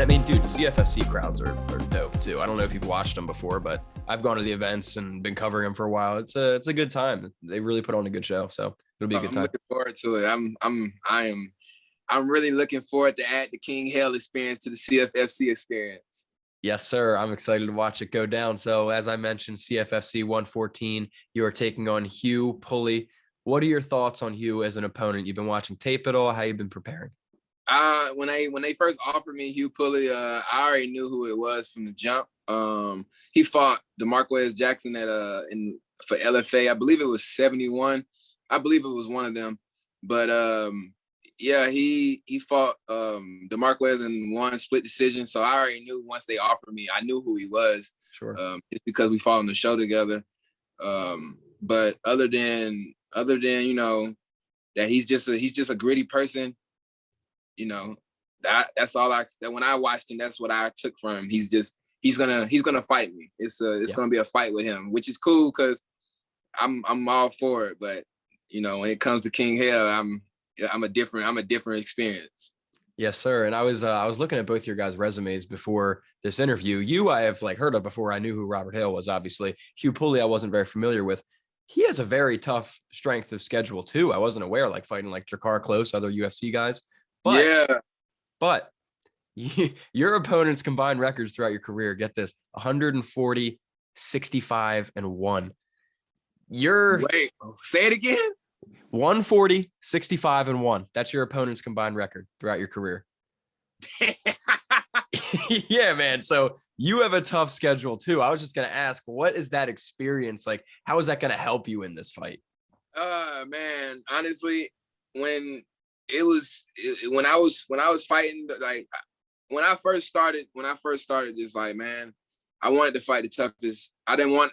mean, dude, CFFC crowds are dope too. I don't know if you've watched them before, but I've gone to the events and been covering them for a while. It's a good time. They really put on a good show, so it'll be a good time. I'm looking forward to it. I'm really looking forward to add the King Hale experience to the CFFC experience. Yes, sir. I'm excited to watch it go down. So as I mentioned, CFFC 114, you are taking on Hugh Pulley. What are your thoughts on Hugh as an opponent? You've been watching tape at all? How you been preparing? When they first offered me Hugh Pulley, I already knew who it was from the jump. He fought DeMarquez Jackson for LFA. I believe it was 71. I believe it was one of them. But yeah, he fought DeMarquez in one split decision. So I already knew once they offered me, I knew who he was. Sure. Just because we fought on the show together. But other than you know that he's just a gritty person. You know, that's all that when I watched him, that's what I took from him. He's gonna fight me. It's gonna be a fight with him, which is cool because I'm all for it. But you know, when it comes to King Hale, I'm a different experience. Yes, sir. And I was looking at both your guys' resumes before this interview. You I have heard of before. I knew who Robert Hale was, obviously. Hugh Pulley I wasn't very familiar with. He has a very tough strength of schedule too. I wasn't aware, fighting Jakar Close, other UFC guys. But your opponent's combined records throughout your career, get this, 140, 65, and 1. Wait, say it again? 140, 65, and 1. That's your opponent's combined record throughout your career. Yeah, man. So you have a tough schedule too. I was just going to ask, what is that experience like? How is that going to help you in this fight? Man, honestly, when I was fighting, when I first started this, man, I wanted to fight the toughest. I didn't want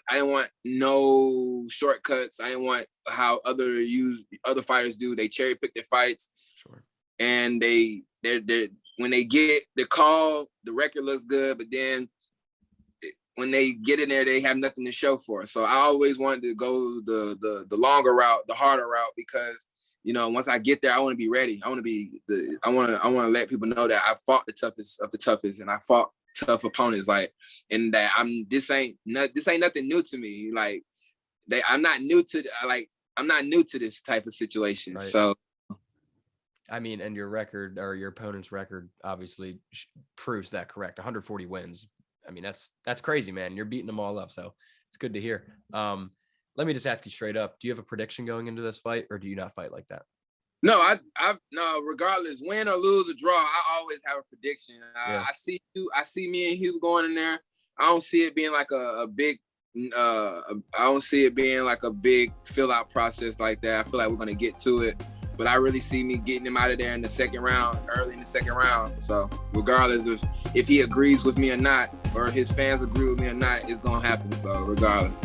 no shortcuts. I didn't want how other fighters do. They cherry pick their fights. Sure. And they're when they get the call, the record looks good, but then when they get in there, they have nothing to show for it. So I always wanted to go the longer route, the harder route, because you know, once I get there, I want to be ready. I want to let people know that I fought the toughest of the toughest, and I fought tough opponents. And that this ain't nothing new to me. I'm not new to this type of situation. Right. So, I mean, and your record or your opponent's record obviously proves that correct. 140 wins. I mean, that's crazy, man. You're beating them all up, so it's good to hear. Let me just ask you straight up. Do you have a prediction going into this fight, or do you not fight like that? No, no, regardless, win or lose or draw, I always have a prediction. Yeah. I see me and Hugh going in there. I don't see it being like a big fill out process like that. I feel like we're going to get to it, but I really see me getting him out of there in the second round, early in the second round. So regardless if he agrees with me or not, or his fans agree with me or not, it's going to happen. So regardless.